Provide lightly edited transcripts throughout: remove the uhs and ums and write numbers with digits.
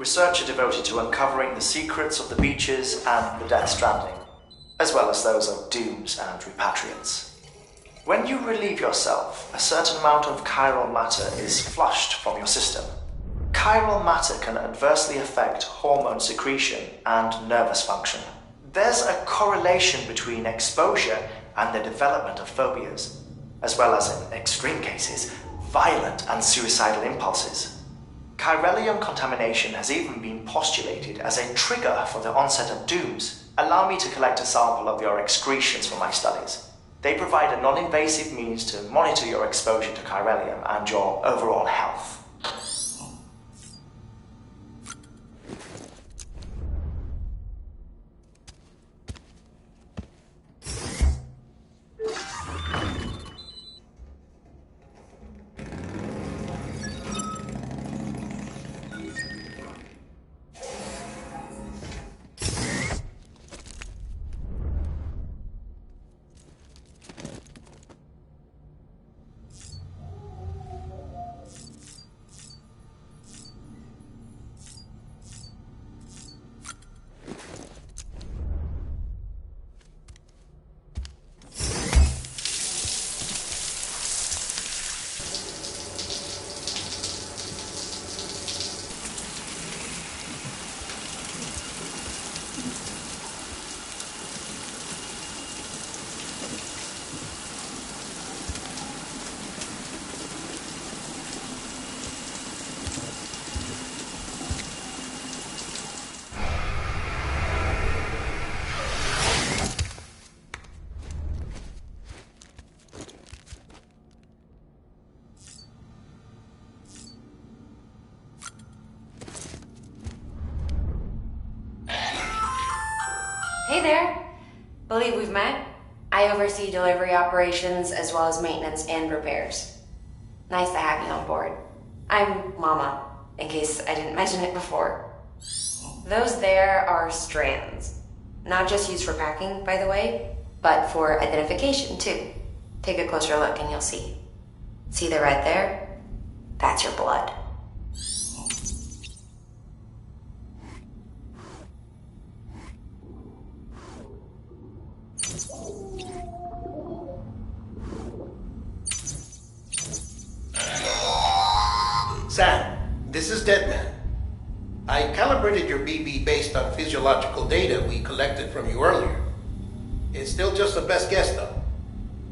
Research are devoted to uncovering the secrets of the beaches and the Death Stranding, as well as those of dooms and repatriants. When you relieve yourself, a certain amount of chiral matter is flushed from your system. Chiral matter can adversely affect hormone secretion and nervous function. There's a correlation between exposure and the development of phobias, as well as, in extreme cases, violent and suicidal impulses. Chiralium contamination has even been postulated as a trigger for the onset of dooms. Allow me to collect a sample of your excretions for my studies. They provide a non-invasive means to monitor your exposure to chiralium and your overall health. Hey there! Believe we've met? I oversee delivery operations as well as maintenance and repairs. Nice to have you on board. I'm Mama, in case I didn't mention it before. Those there are strands. Not just used for packing, by the way, but for identification too. Take a closer look and you'll see. See the red there? That's your blood. Sam, this is Deadman. I calibrated your BB based on physiological data we collected from you earlier. It's still just a best guess, though.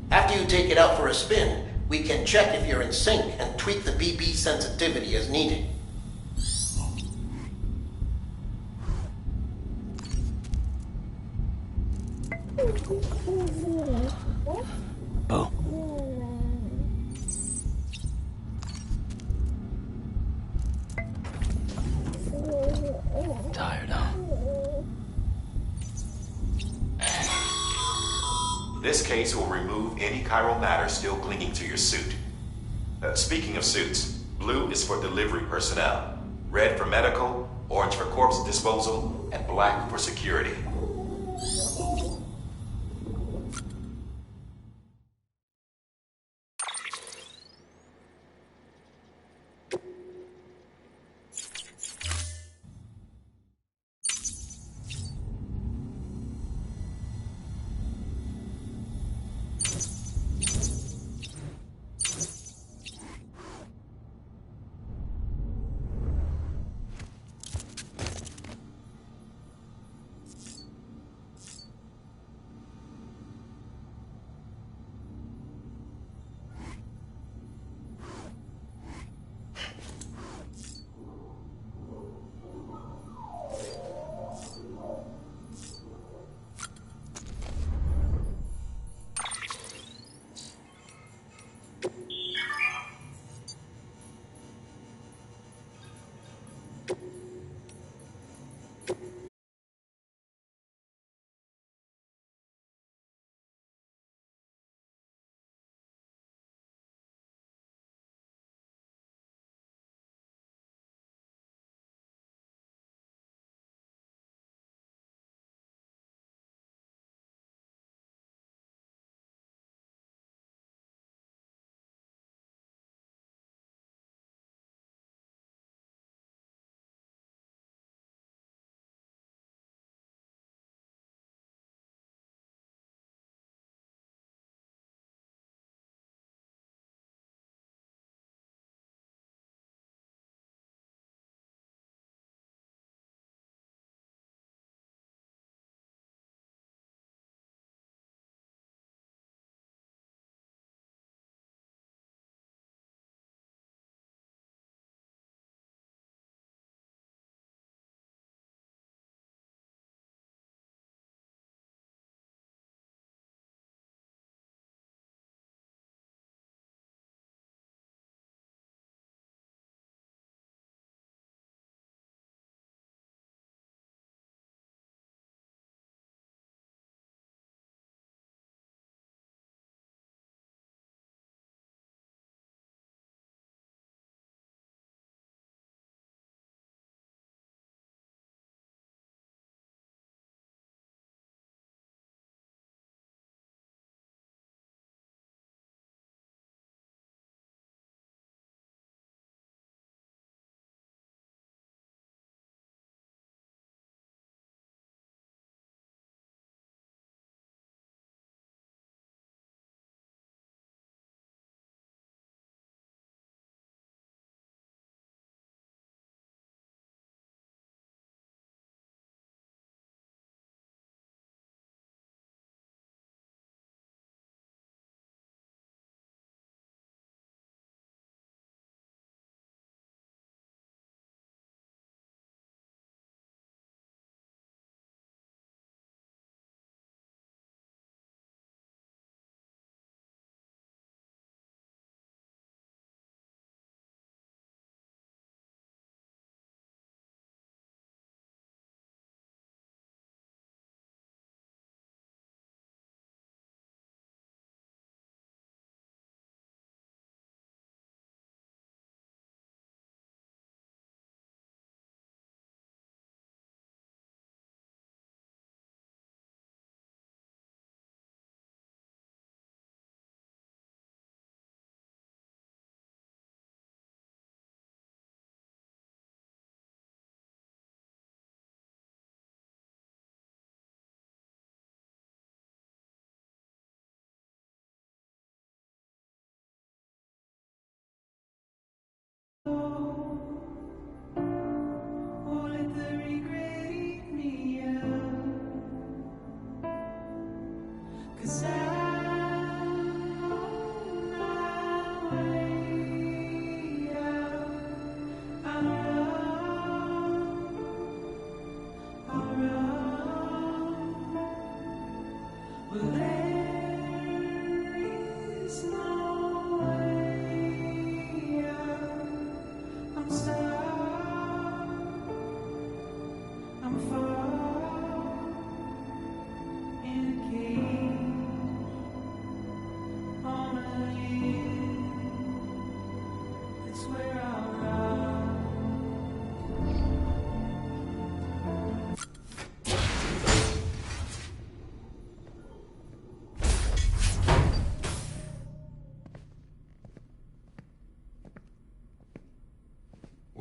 After you take it out for a spin, we can check if you're in sync and tweak the BB sensitivity as needed. Boom. Tired, huh? This case will remove any chiral matter still clinging to your suit. Speaking of suits, blue is for delivery personnel, red for medical, orange for corpse disposal, and black for security.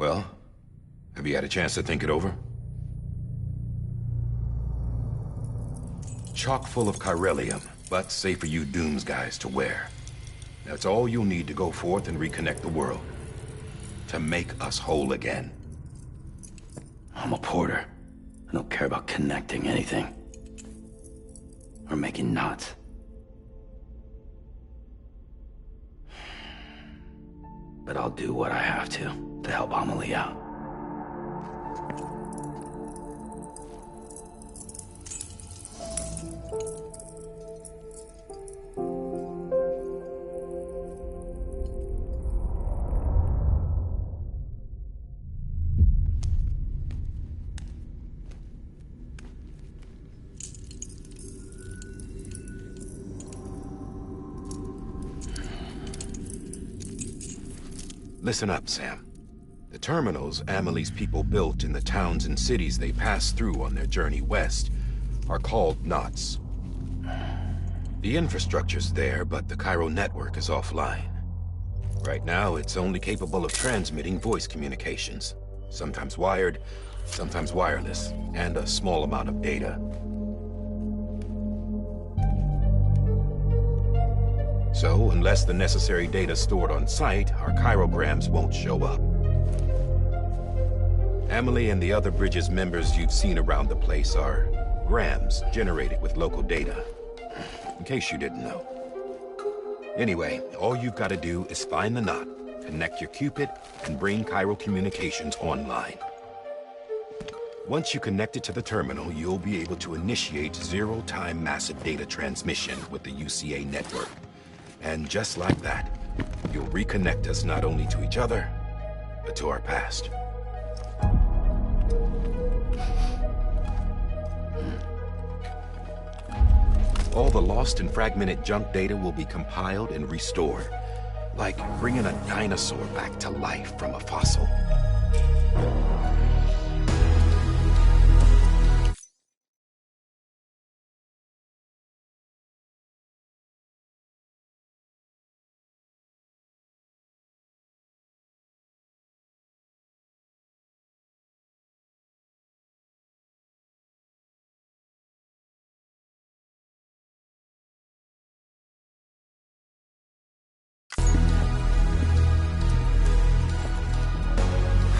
Well, have you had a chance to think it over? Chock full of chiralium, but safe for you Dooms guys to wear. That's all you'll need to go forth and reconnect the world. To make us whole again. I'm a porter. I don't care about connecting anything. Or making knots. But I'll do what I have to help Amelie out. Listen up, Sam. The terminals Amelie's people built in the towns and cities they passed through on their journey west are called knots. The infrastructure's there, but the Cairo network is offline. Right now, it's only capable of transmitting voice communications. Sometimes wired, sometimes wireless, and a small amount of data. So, unless the necessary data stored on site, our chirograms won't show up. Amelie and the other Bridges members you've seen around the place are grams generated with local data. In case you didn't know. Anyway, all you've got to do is find the knot, connect your Cupid, and bring Cairo communications online. Once you connect it to the terminal, you'll be able to initiate zero-time massive data transmission with the UCA network. And just like that, you'll reconnect us not only to each other, but to our past. All the lost and fragmented junk data will be compiled and restored, like bringing a dinosaur back to life from a fossil.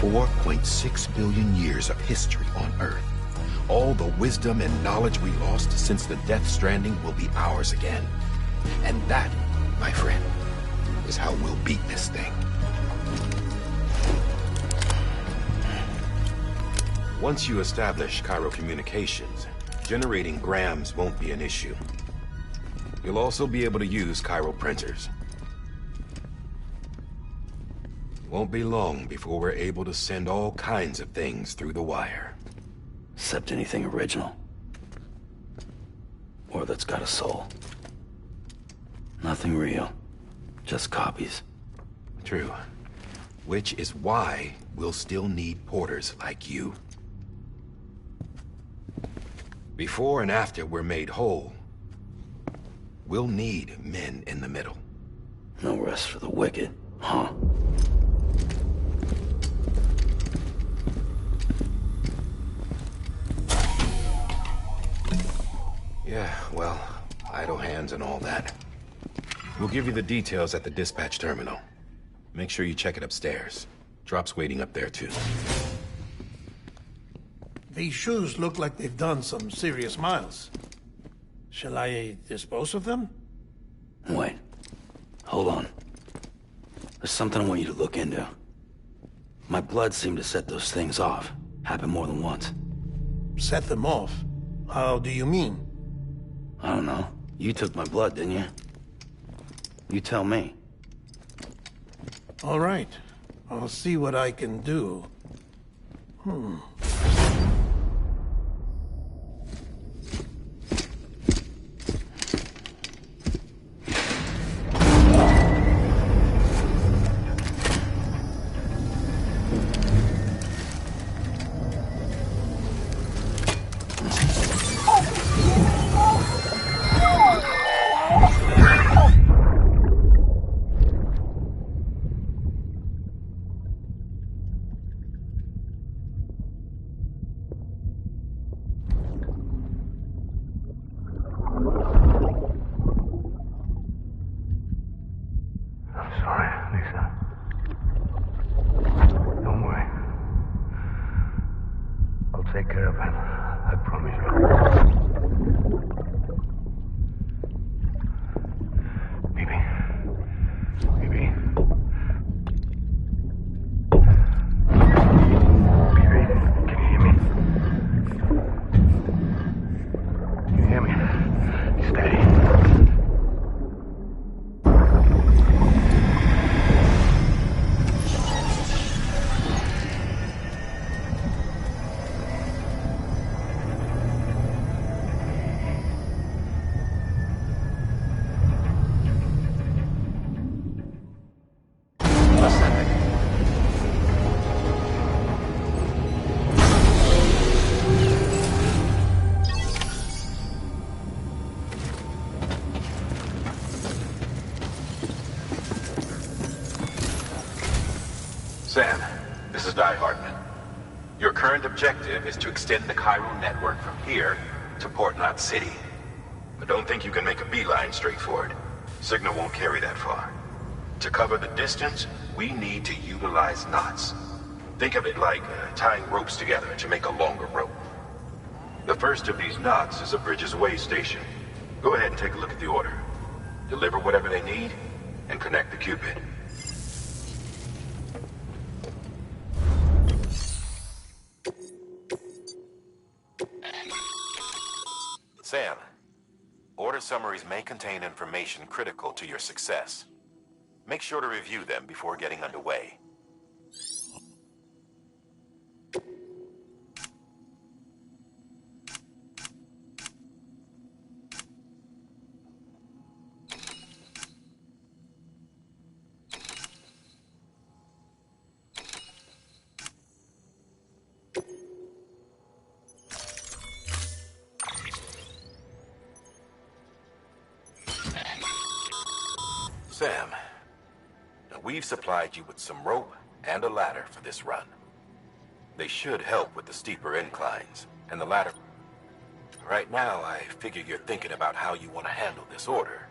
$4.6 billion years of history on Earth. All the wisdom and knowledge we lost since the Death Stranding will be ours again. And that, my friend, is how we'll beat this thing. Once you establish Cairo communications, generating grams won't be an issue. You'll also be able to use Cairo printers. Won't be long before we're able to send all kinds of things through the wire. Except anything original. Or that's got a soul. Nothing real. Just copies. True. Which is why we'll still need porters like you. Before and after we're made whole, we'll need men in the middle. No rest for the wicked, huh? Yeah, well, idle hands and all that. We'll give you the details at the dispatch terminal. Make sure you check it upstairs. Drop's waiting up there, too. These shoes look like they've done some serious miles. Shall I dispose of them? Wait. Hold on. There's something I want you to look into. My blood seemed to set those things off. Happened more than once. Set them off? How do you mean? I don't know. You took my blood, didn't you? You tell me. All right. I'll see what I can do. Take care of him. I promise you. Baby. Baby. Baby, can you hear me? Can you hear me? Steady. Sam, this is Di Hartman. Your current objective is to extend the chiral network from here to Port Knot City. But don't think you can make a beeline straight for it. Signal won't carry that far. To cover the distance, we need to utilize knots. Think of it like tying ropes together to make a longer rope. The first of these knots is a Bridges Way station. Go ahead and take a look at the order. Deliver whatever they need, and connect the Cupid. Sam, order summaries may contain information critical to your success. Make sure to review them before getting underway. Sam, we've supplied you with some rope and a ladder for this run. They should help with the steeper inclines, and the ladder... Right now, I figure you're thinking about how you want to handle this order.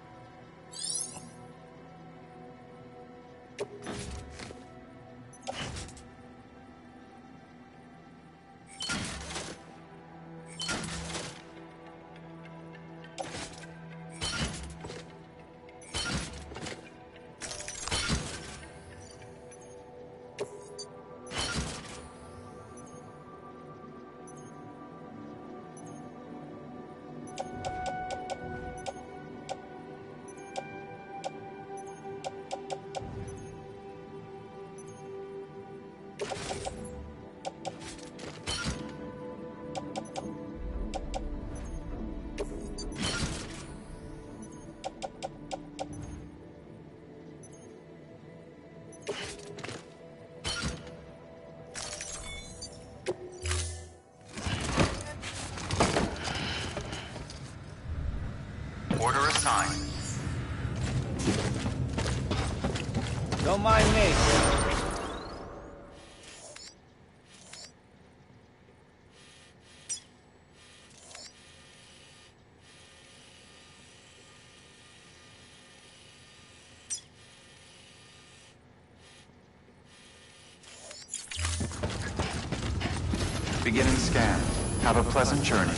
Order assigned. Don't mind me. Beginning scan. Have a pleasant journey.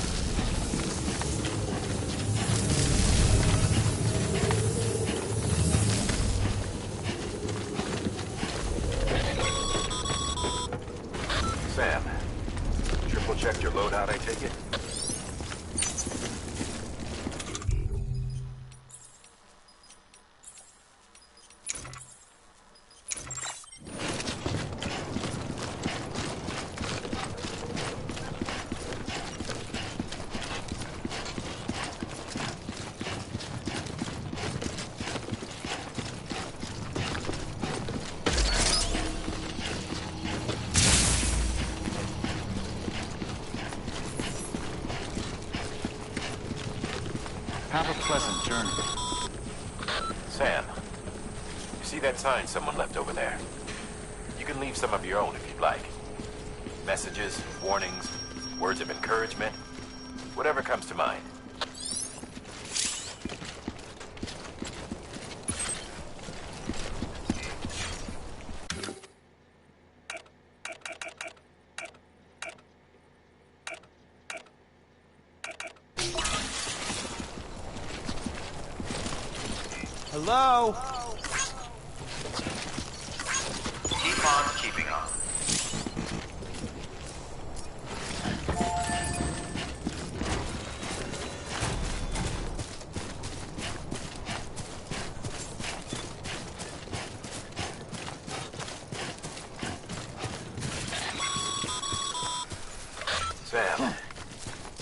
Sam, triple checked your loadout, I take it? Have a pleasant journey. Sam, you see that sign someone left over there? You can leave some of your own if you'd like. Messages, warnings, words of encouragement, whatever comes to mind. Hello? Keep on keeping on. Sam,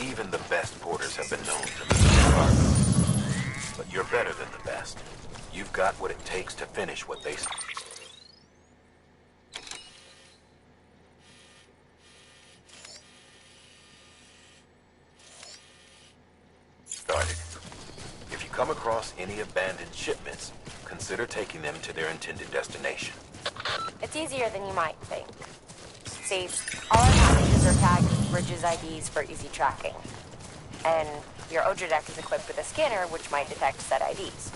even the best porters have been known to miss their cargo. But you're better than the best. You've got what it takes to finish what they started. If you come across any abandoned shipments, consider taking them to their intended destination. It's easier than you might think. See, all our packages are tagged with Bridges IDs for easy tracking. And your Odra deck is equipped with a scanner which might detect said IDs.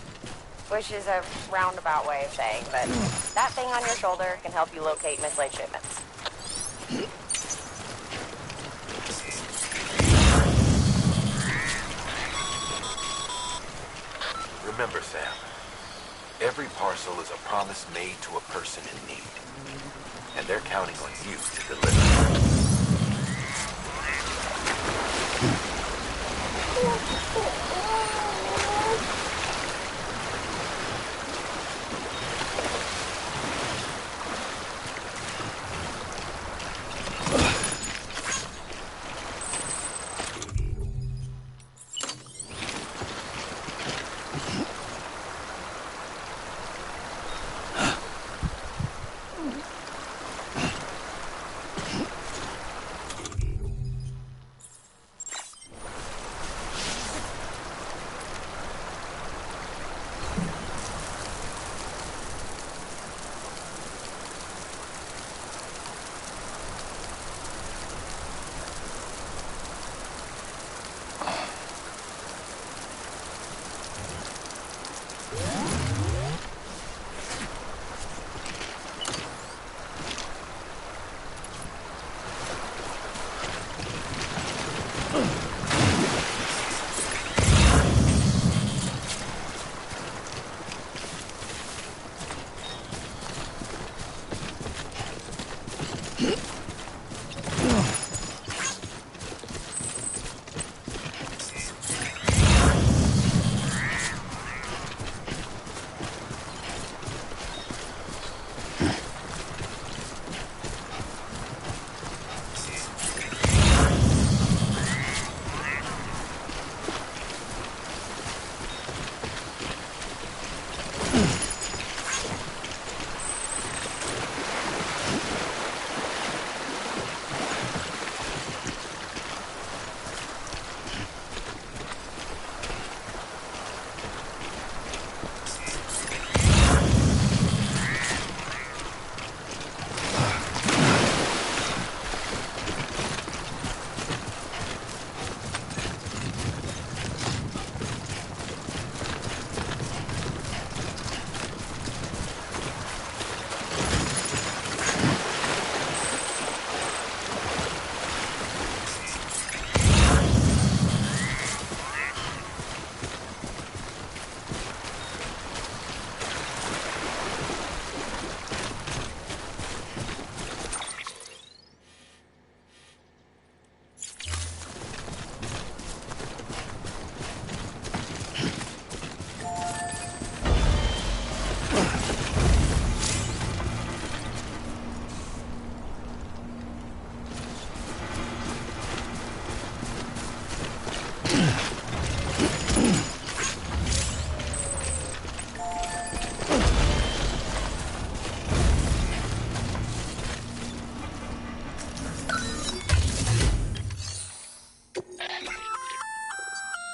Which is a roundabout way of saying that that thing on your shoulder can help you locate mislaid shipments. Remember, Sam, every parcel is a promise made to a person in need. And they're counting on you to deliver.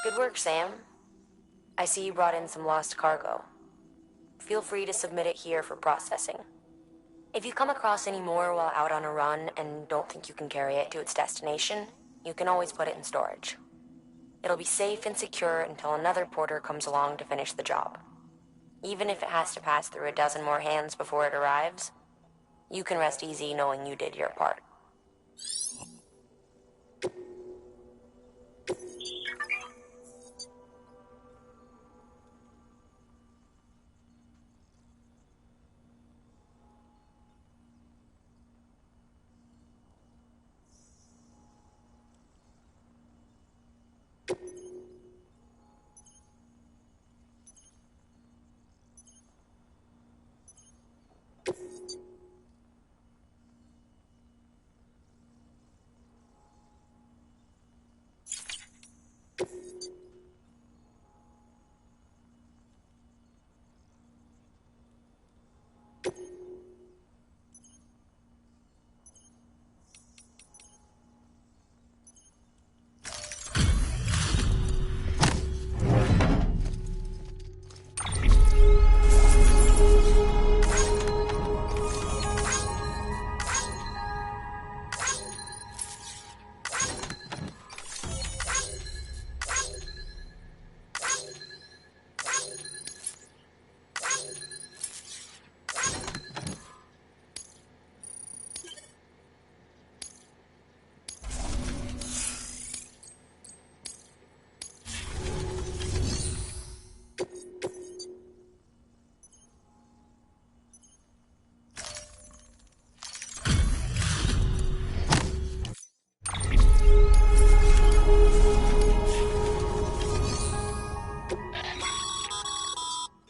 Good work, Sam. I see you brought in some lost cargo. Feel free to submit it here for processing. If you come across any more while out on a run and don't think you can carry it to its destination, you can always put it in storage. It'll be safe and secure until another porter comes along to finish the job. Even if it has to pass through a dozen more hands before it arrives, you can rest easy knowing you did your part.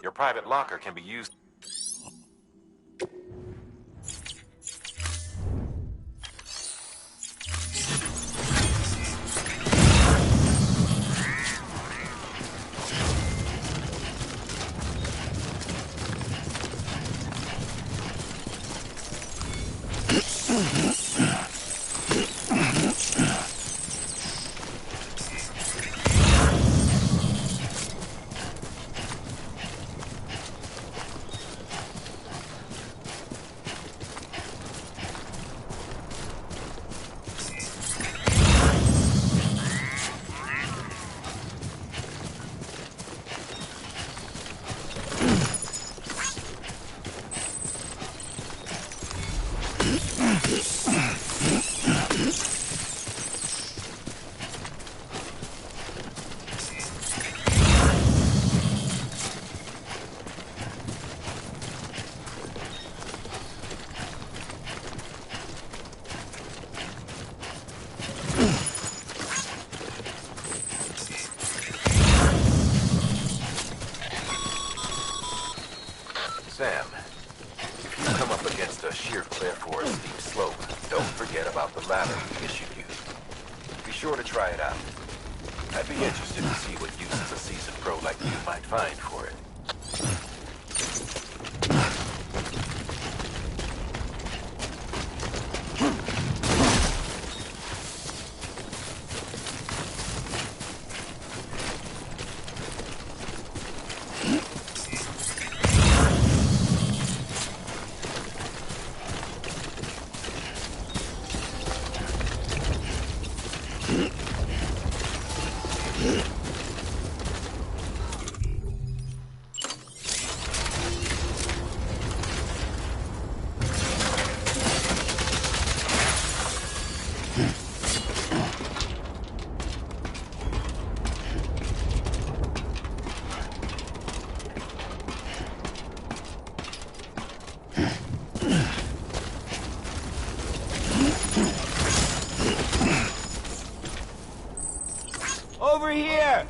Your private locker can be used. Sam, if you come up against a sheer cliff or a steep slope, don't forget about the ladder we issued you. Be sure to try it out. I'd be interested to see what uses a seasoned pro like you might find for it. Over here!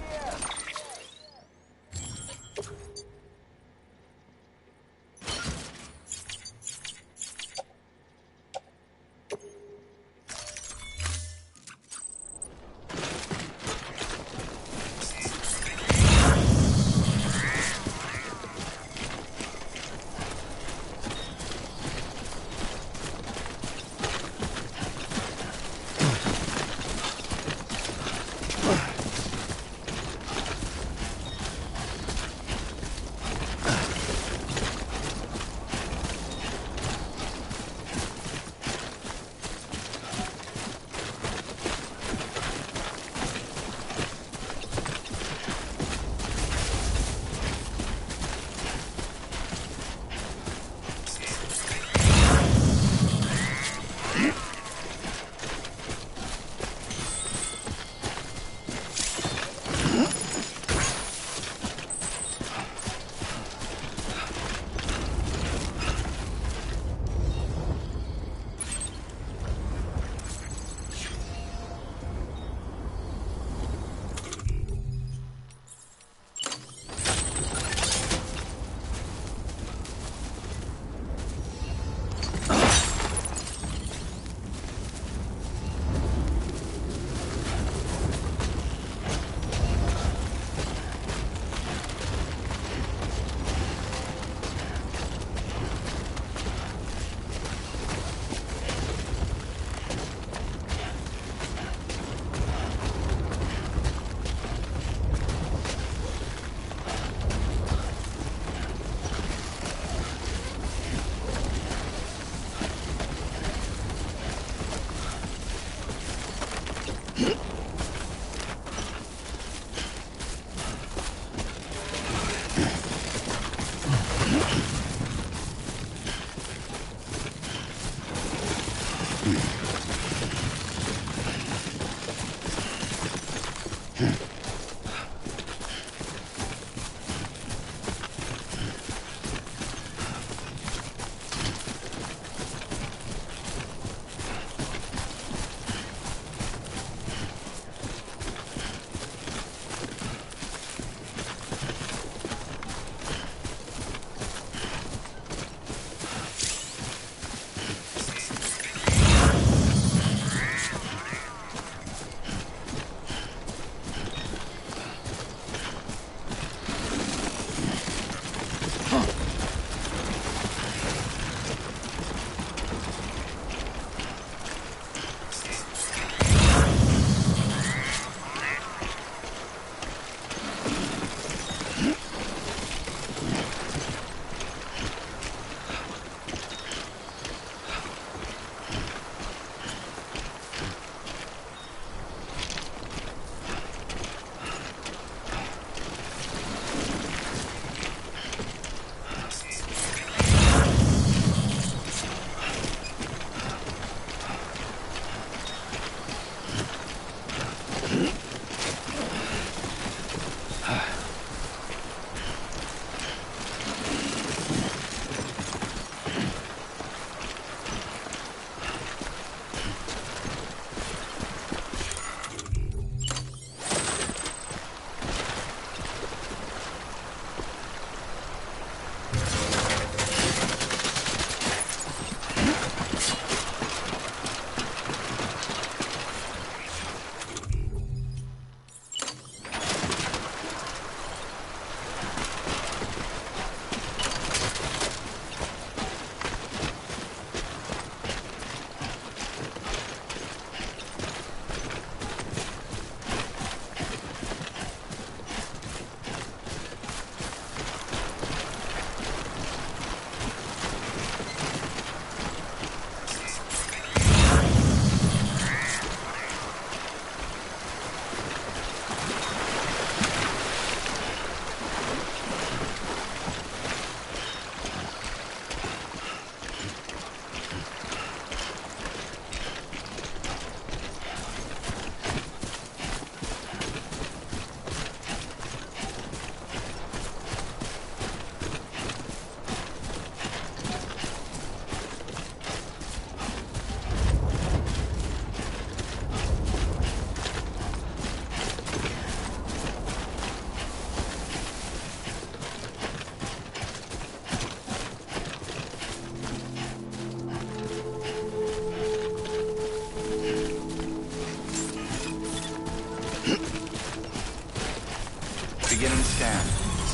Beginning scan.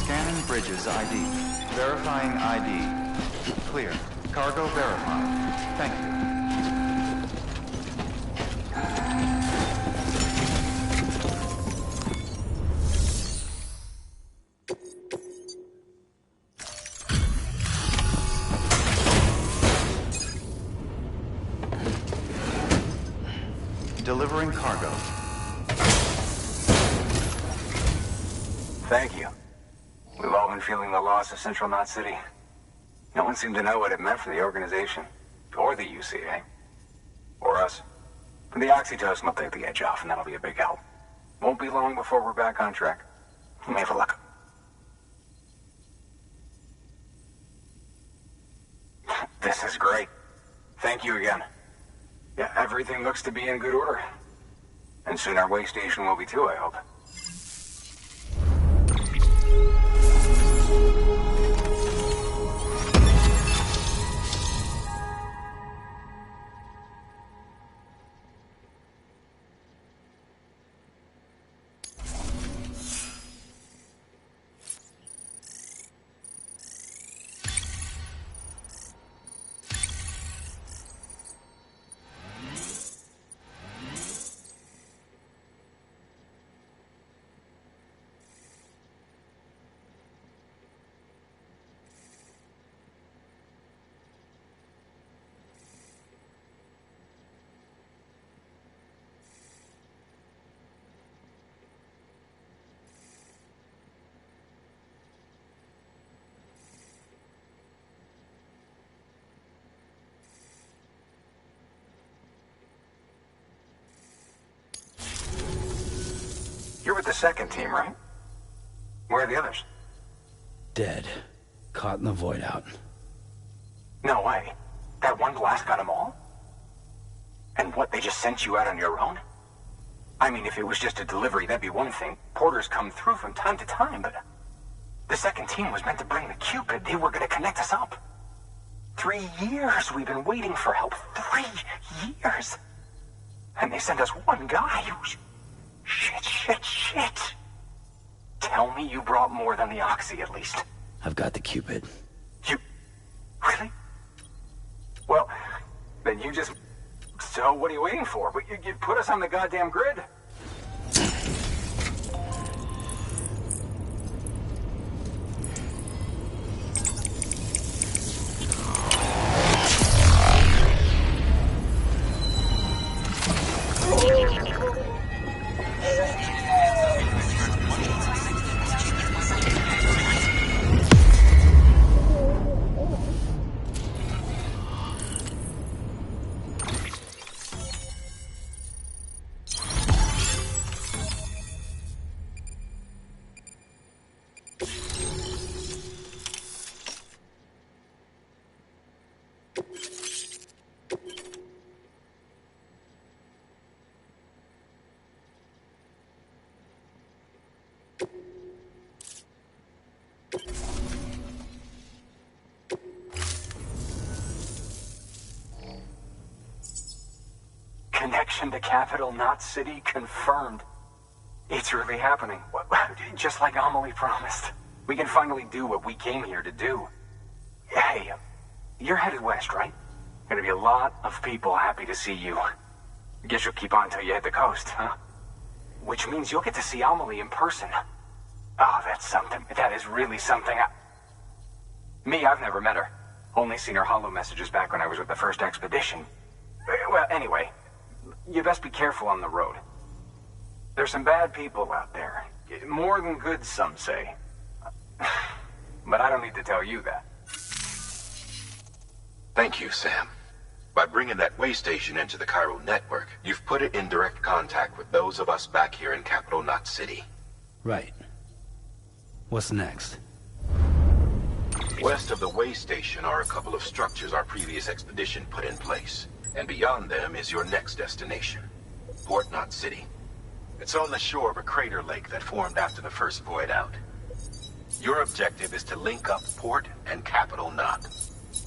Scanning bridges ID. Verifying ID. Clear. Cargo verified. Thank you. Delivering cargo. Thank you. We've all been feeling the loss of Central Knot City. No one seemed to know what it meant for the organization. Or the UCA. Or us. And the oxytocin will take the edge off, and that'll be a big help. Won't be long before we're back on track. You may have a luck. This is great. Thank you again. Yeah, everything looks to be in good order. And soon our way station will be too, I hope. You're with the second team, right? Where are the others? Dead. Caught in the void out. No way. That one blast got them all? And what, they just sent you out on your own? I mean, if it was just a delivery, that'd be one thing. Porters come through from time to time, but... The second team was meant to bring the Cupid. They were gonna connect us up. 3 years we've been waiting for help. 3 years! And they sent us one guy who's... Shit. Tell me you brought more than the Oxy, at least. I've got the Cupid. You... Really? Well, then you just... So what are you waiting for? You put us on the goddamn grid. Connection to capital, not city, confirmed. It's really happening. Just like Amelie promised. We can finally do what we came here to do. Hey, you're headed west, right? Gonna be a lot of people happy to see you. Guess you'll keep on till you hit the coast, huh? Which means you'll get to see Amelie in person. Oh, that's something. That is really something. I've never met her. Only seen her holo messages back when I was with the first expedition. Well, anyway, you best be careful on the road. There's some bad people out there. More than good, some say. But I don't need to tell you that. Thank you, Sam. By bringing that way station into the Cairo network, you've put it in direct contact with those of us back here in Capital Knot City. Right. What's next? West of the way station are a couple of structures our previous expedition put in place. And beyond them is your next destination, Port Knot City. It's on the shore of a crater lake that formed after the first void out. Your objective is to link up Port and Capital Knot.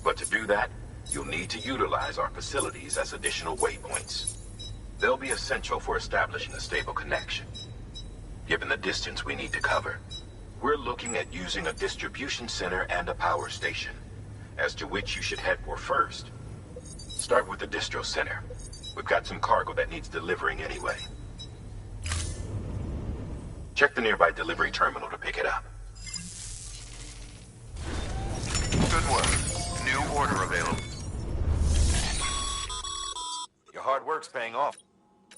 But to do that, you'll need to utilize our facilities as additional waypoints. They'll be essential for establishing a stable connection. Given the distance we need to cover, we're looking at using a distribution center and a power station, as to which you should head for first. Start with the distro center. We've got some cargo that needs delivering anyway. Check the nearby delivery terminal to pick it up. Good work. New order available. Your hard work's paying off.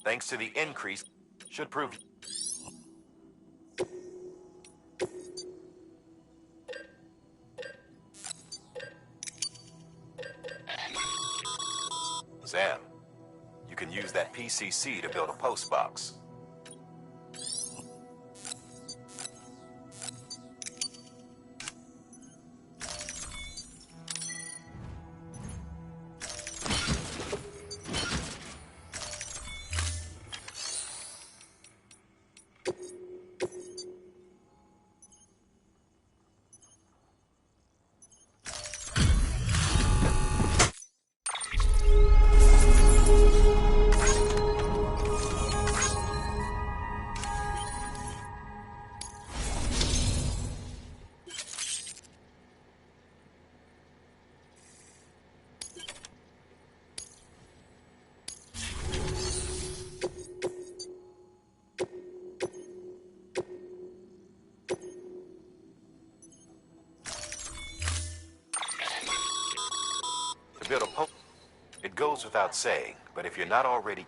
Thanks to the increase, should prove... Sam, you can use that PCC to build a post box. Build a post. It goes without saying, but if you're not already...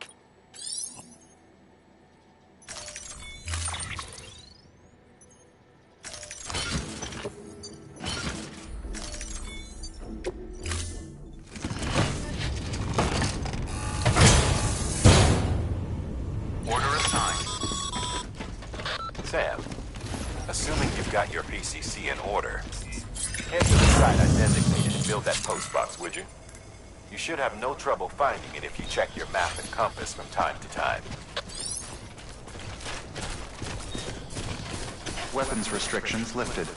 Order assigned. Sam, assuming you've got your PCC in order, head to the site I designated and build that post box, would you? You should have no trouble finding it if you check your map and compass from time to time. Weapons restrictions lifted.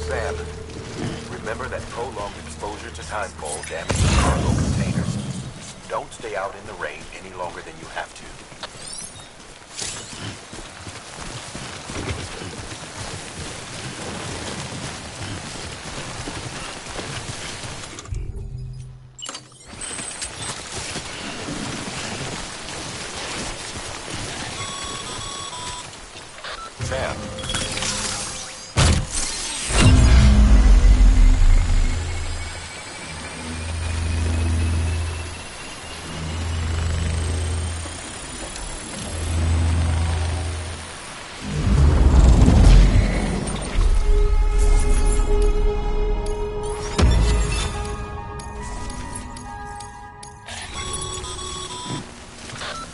Sam, remember that prolonged exposure to timefall damages cargo containers. Don't stay out in the rain any longer than you have to. Sam.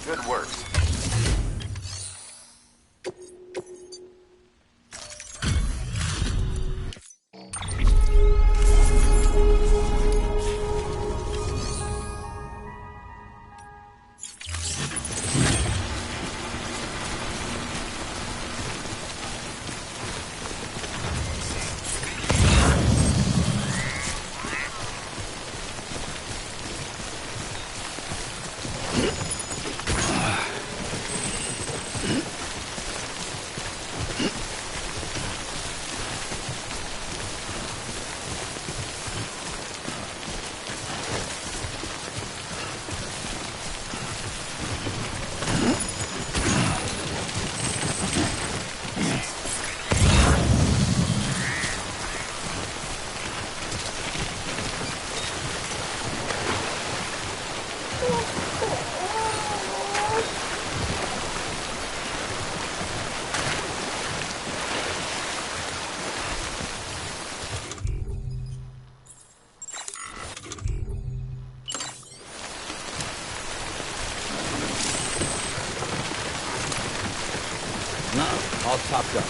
Good work. All topped up.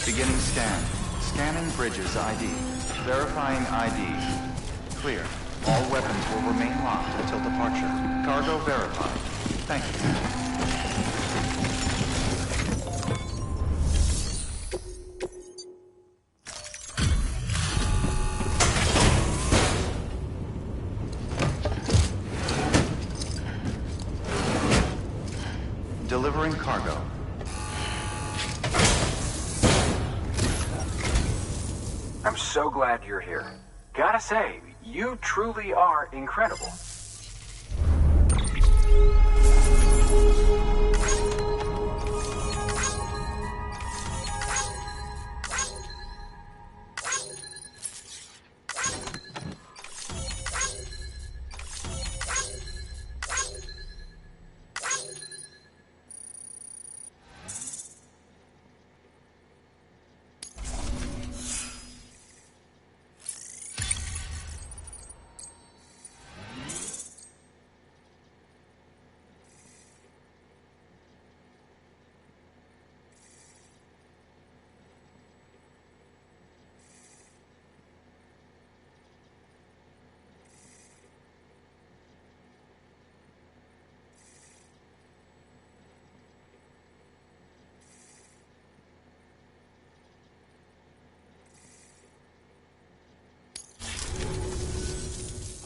Beginning scan. Scanning bridges ID. Verifying ID. Clear. All weapons will remain locked until departure. Cargo verified. Thank you. Delivering cargo. I'm so glad you're here. Gotta say, you truly are incredible.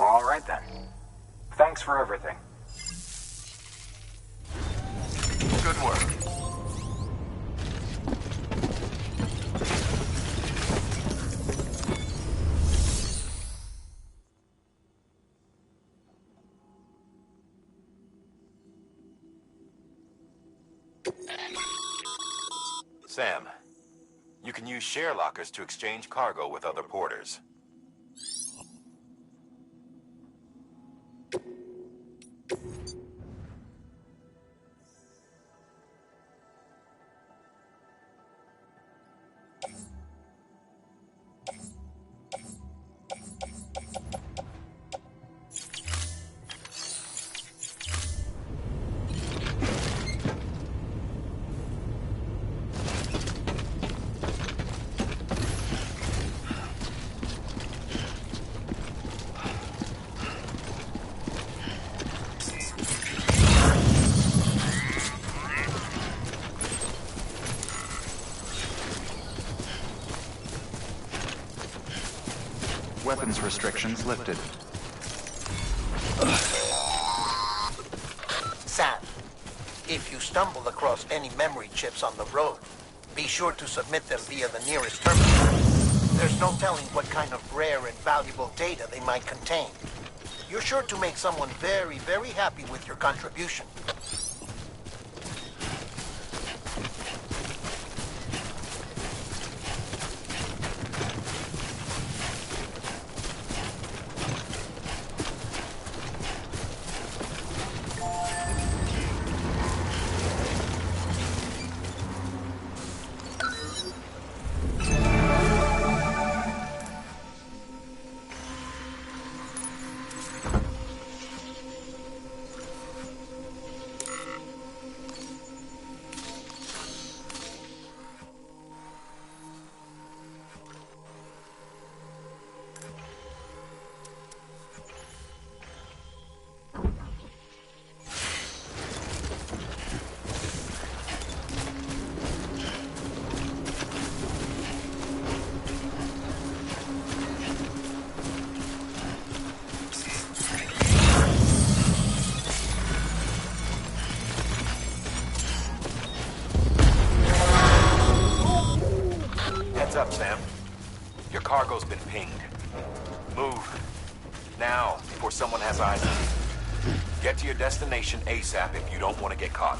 All right then. Thanks for everything. Good work. Sam, you can use share lockers to exchange cargo with other porters. Weapons restrictions lifted. Sam, if you stumble across any memory chips on the road, be sure to submit them via the nearest terminal. There's no telling what kind of rare and valuable data they might contain. You're sure to make someone very, very happy with your contribution. Heads up, Sam. Your cargo's been pinged. Move. Now, before someone has eyes on you. Get to your destination ASAP if you don't want to get caught.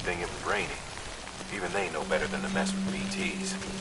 thing it was raining. Even they know better than to mess with BTs.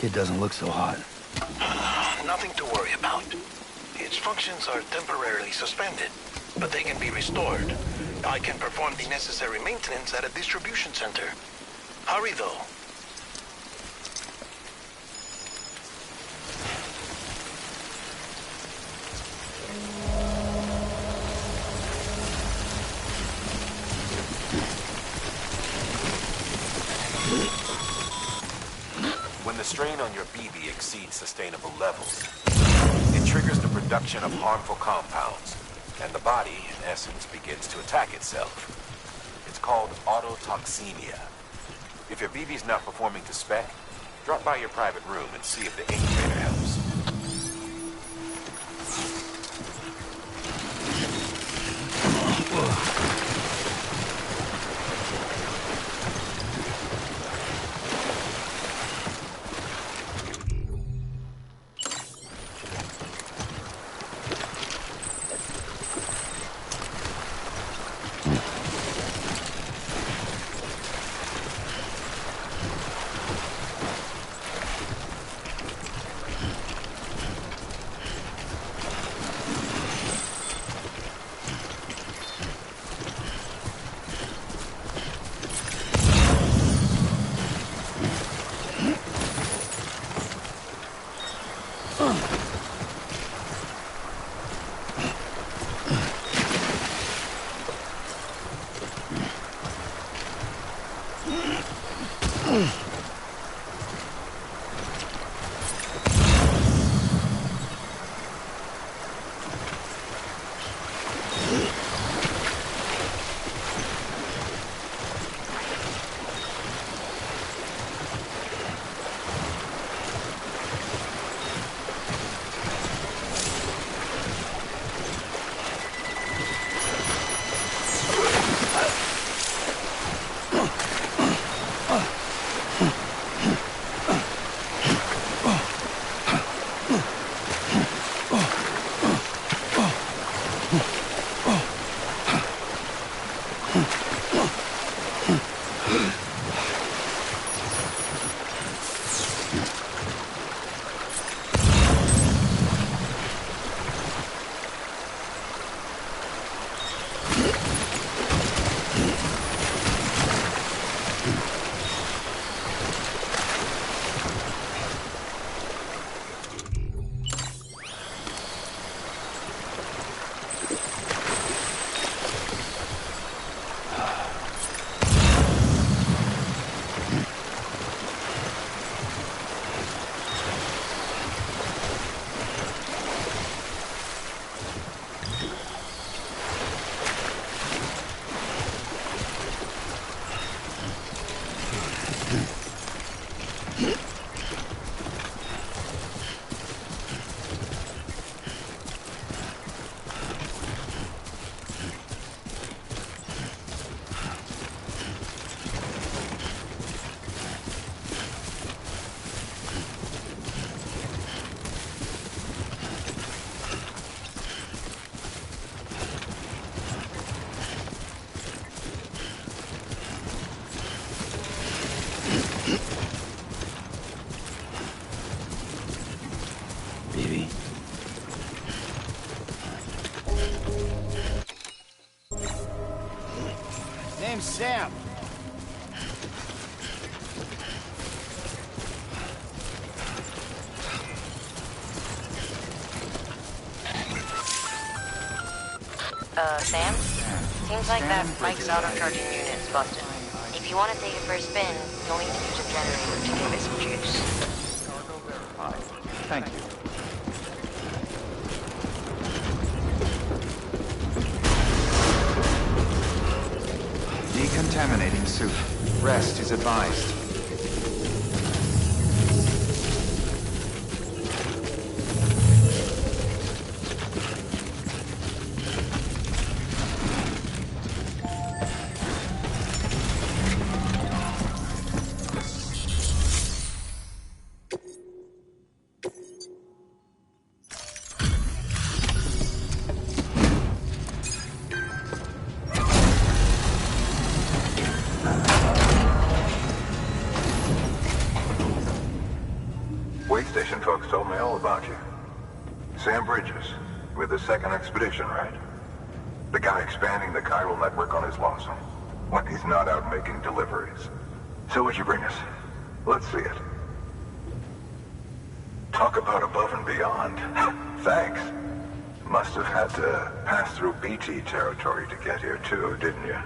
Kid doesn't look so hot. Nothing to worry about. Its functions are temporarily suspended, but they can be restored. I can perform the necessary maintenance at a distribution center. Hurry, though. When the strain on your BB exceeds sustainable levels, it triggers the production of harmful compounds, and the body, in essence, begins to attack itself. It's called autotoxemia. If your BB's not performing to spec, drop by your private room and see if the incubator helps. Name's Sam. Sam? Seems like that Mike's auto-charging unit's busted. If you want to take it for a spin, you'll need to use a generator to give it some juice. Cargo verified. Thank you. Decontaminating suit. Rest is advised. With the second expedition, right? The guy expanding the chiral network on his lonesome. When he's not out making deliveries. So what'd you bring us? Let's see it. Talk about above and beyond. Thanks. Must have had to pass through BT territory to get here too, didn't you?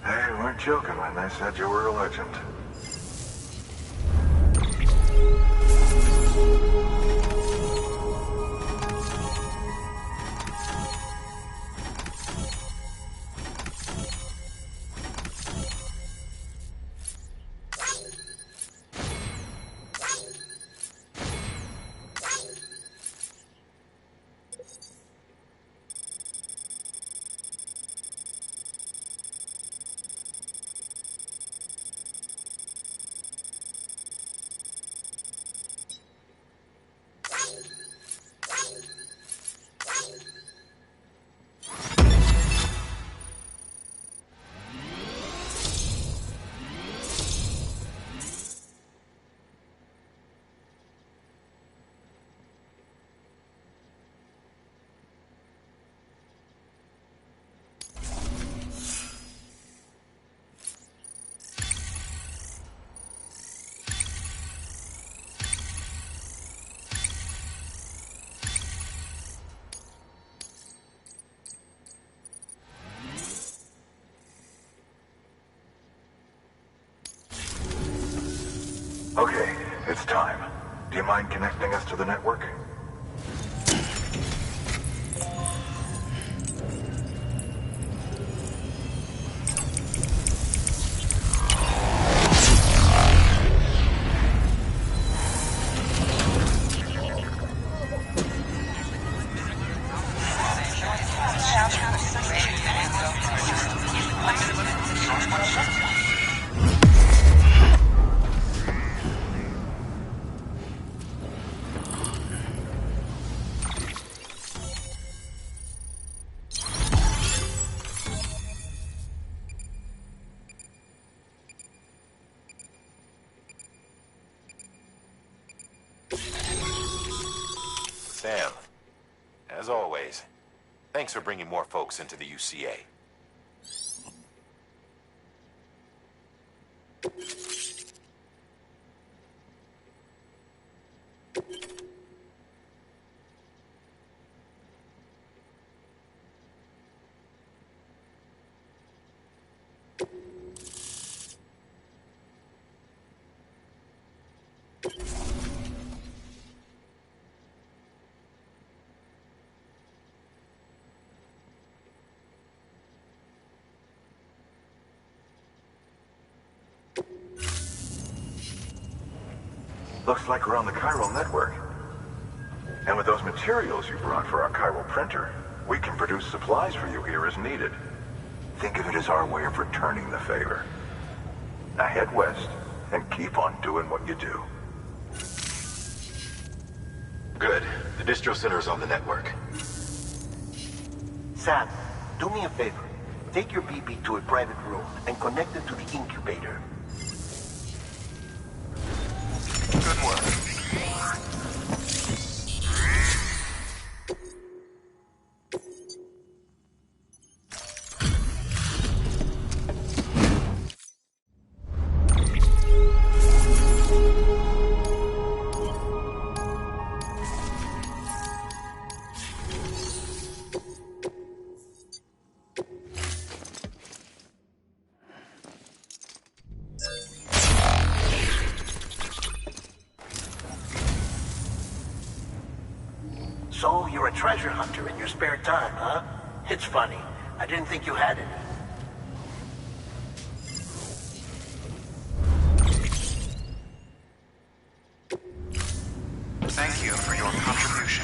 They weren't joking when they said you were a legend. Okay, it's time. Do you mind connecting us to the network? Sam, as always, thanks for bringing more folks into the UCA. Looks like we're on the chiral network. And with those materials you brought for our chiral printer, we can produce supplies for you here as needed. Think of it as our way of returning the favor. Now head west and keep on doing what you do. Good. The distro center is on the network. Sam, do me a favor. Take your BB to a private room and connect it to the incubator. Good work. So, you're a treasure hunter in your spare time, huh? It's funny. I didn't think you had any. Thank you for your contribution.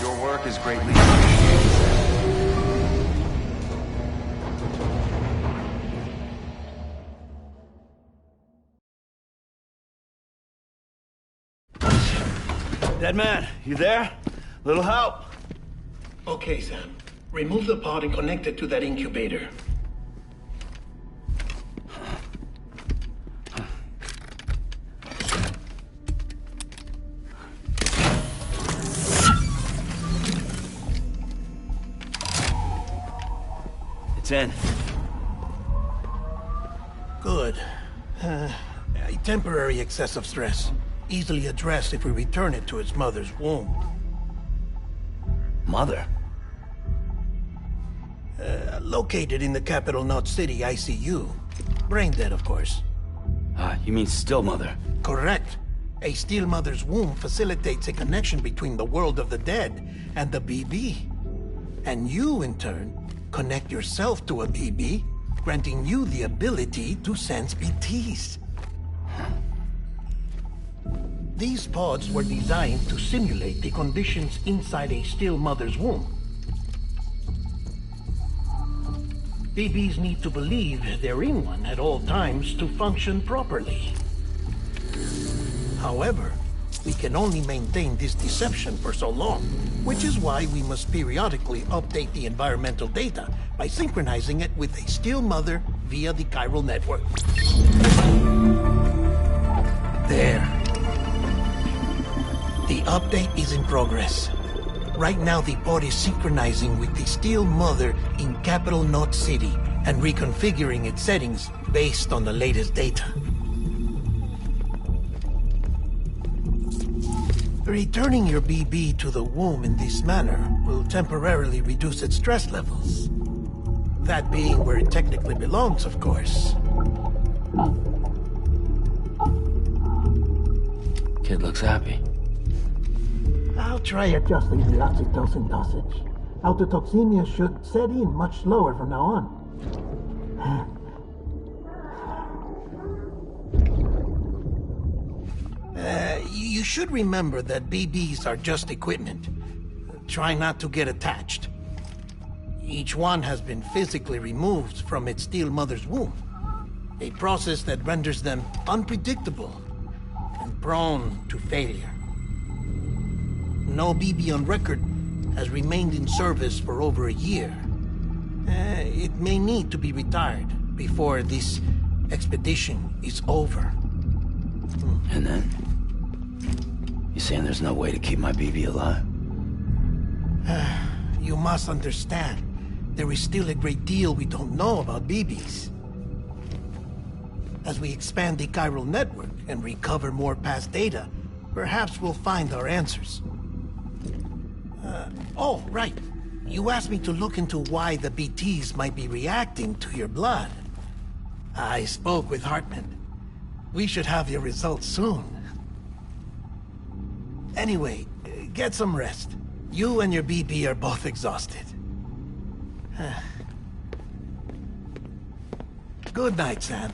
Your work is greatly appreciated, Sam. Dead man, you there? Little help? Okay, Sam. Remove the pod and connect it to that incubator. It's in. Good. A temporary excess of stress. Easily addressed if we return it to its mother's womb. Mother? Located in the capital Knot City ICU. Brain dead, of course. You mean still mother? Correct. A still mother's womb facilitates a connection between the world of the dead and the BB. And you, in turn, connect yourself to a BB, granting you the ability to sense BTs. These pods were designed to simulate the conditions inside a still mother's womb. BBs need to believe they're in one at all times to function properly. However, we can only maintain this deception for so long, which is why we must periodically update the environmental data by synchronizing it with a still mother via the chiral network. There. The update is in progress. Right now, the pod is synchronizing with the still mother in capital Knot City and reconfiguring its settings based on the latest data. Returning your BB to the womb in this manner will temporarily reduce its stress levels. That being where it technically belongs, of course. Kid looks happy. I'll try adjusting the oxytocin dosage. Autotoxemia should set in much slower from now on. You should remember that BBs are just equipment. Try not to get attached. Each one has been physically removed from its still mother's womb. A process that renders them unpredictable and prone to failure. No BB on record has remained in service for over a year. It may need to be retired before this expedition is over. And then? You saying there's no way to keep my BB alive? You must understand, there is still a great deal we don't know about BBs. As we expand the chiral network and recover more past data, perhaps we'll find our answers. Oh, right. You asked me to look into why the BTs might be reacting to your blood. I spoke with Hartman. We should have your results soon. Anyway, get some rest. You and your BB are both exhausted. Good night, Sam.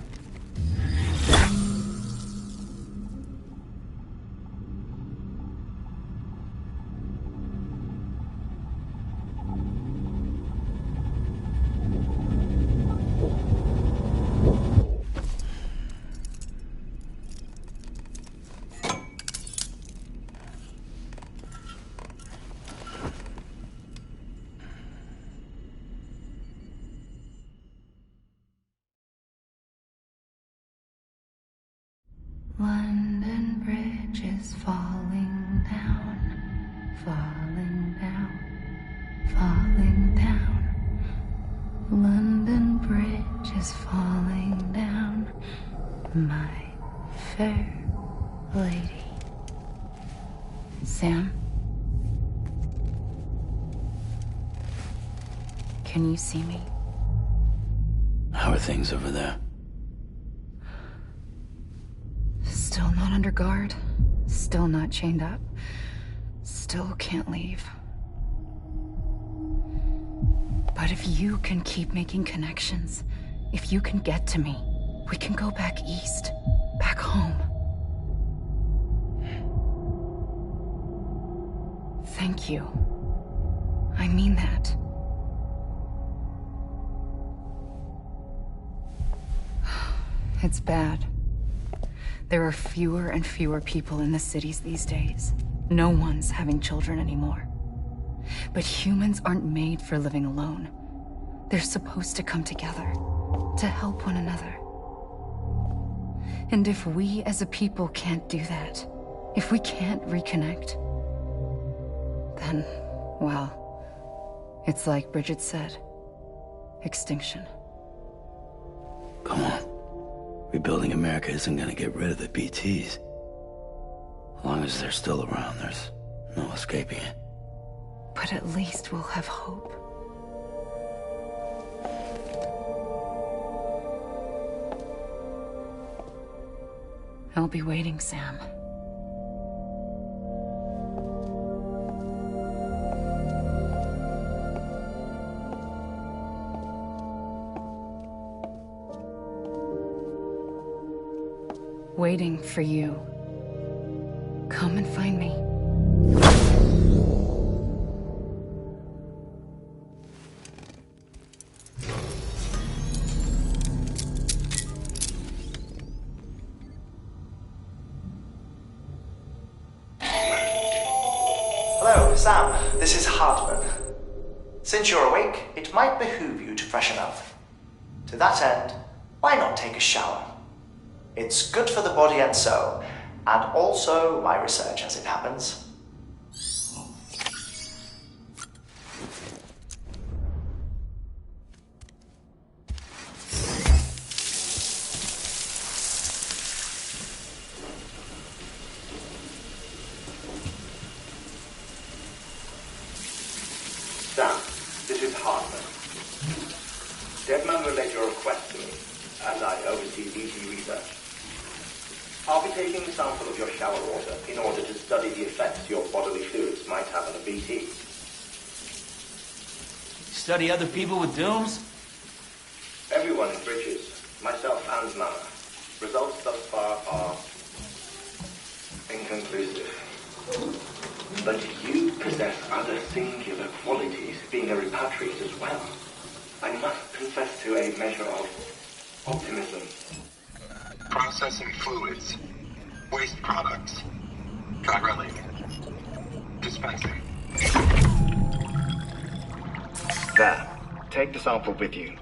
London Bridge is falling down, falling down, falling down. London Bridge is falling down, my fair lady. Sam? Can you see me? How are things over there? Still not under guard. Still not chained up. Still can't leave. But if you can keep making connections, if you can get to me, we can go back east. Back home. Thank thank you. I mean that. It's bad. There are fewer and fewer people in the cities these days. No one's having children anymore. But humans aren't made for living alone. They're supposed to come together, to help one another. And if we as a people can't do that, if we can't reconnect, then, well, it's like Bridget said, extinction. Come on. Rebuilding America isn't gonna get rid of the BTs. As long as they're still around, there's no escaping it. But at least we'll have hope. I'll be waiting, Sam. Waiting for you. Come and find me. Hello, Sam. This is Hartman. Since you're awake, it might behoove you to freshen up. To that end, why not take a shower? It's good for the body and soul, and also my research as it happens. Sam, this is Hartman. Deadman relayed your request to me, as I oversee BT research. I'll be taking a sample of your shower water in order to study the effects your bodily fluids might have on a BT. Study other people with dooms? Everyone in Bridges, myself and Mama. Results thus far are inconclusive. But you possess other singular qualities, being a repatriate as well. I must confess to a measure of optimism. Processing fluids. Waste products. Drilling. Dispensing. There. Take the sample with you.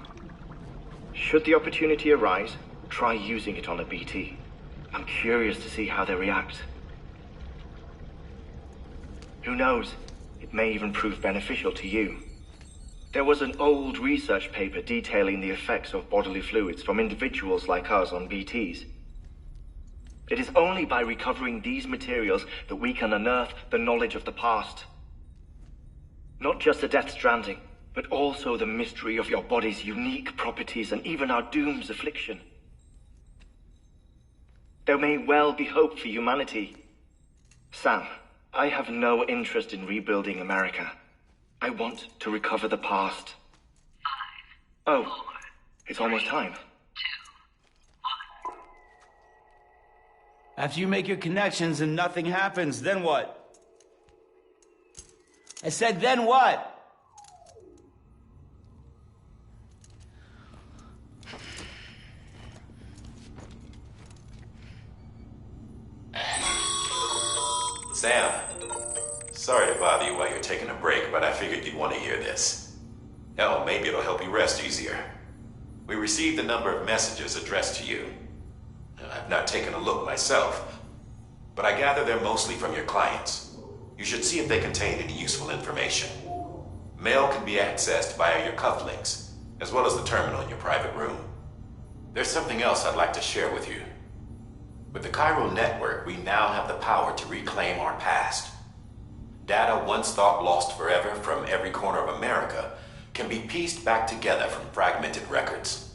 Should the opportunity arise, try using it on a BT. I'm curious to see how they react. Who knows? It may even prove beneficial to you. There was an old research paper detailing the effects of bodily fluids from individuals like us on BTs. It is only by recovering these materials that we can unearth the knowledge of the past. Not just the Death Stranding, but also the mystery of your body's unique properties and even our doom's affliction. There may well be hope for humanity. Sam, I have no interest in rebuilding America. I want to recover the past. 5, 4, oh, it's almost time. 2, 1. After you make your connections and nothing happens, then what? I said, then what? Sam, sorry to bother you while you're taking a break, but I figured you'd want to hear this. Hell, maybe it'll help you rest easier. We received a number of messages addressed to you. I've not taken a look myself, but I gather they're mostly from your clients. You should see if they contain any useful information. Mail can be accessed via your cufflinks, as well as the terminal in your private room. There's something else I'd like to share with you. With the Chiral Network, we now have the power to reclaim our past. Data once thought lost forever from every corner of America can be pieced back together from fragmented records.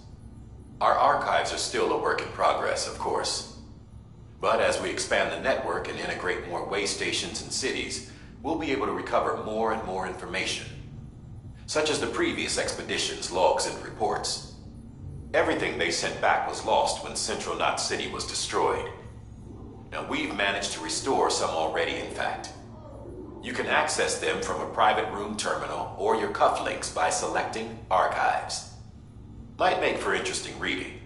Our archives are still a work in progress, of course. But as we expand the network and integrate more way stations and cities, we'll be able to recover more and more information, such as the previous expedition's logs and reports. Everything they sent back was lost when Central Knot City was destroyed. Now, we've managed to restore some already, in fact. You can access them from a private room terminal or your cufflinks by selecting Archives. Might make for interesting reading.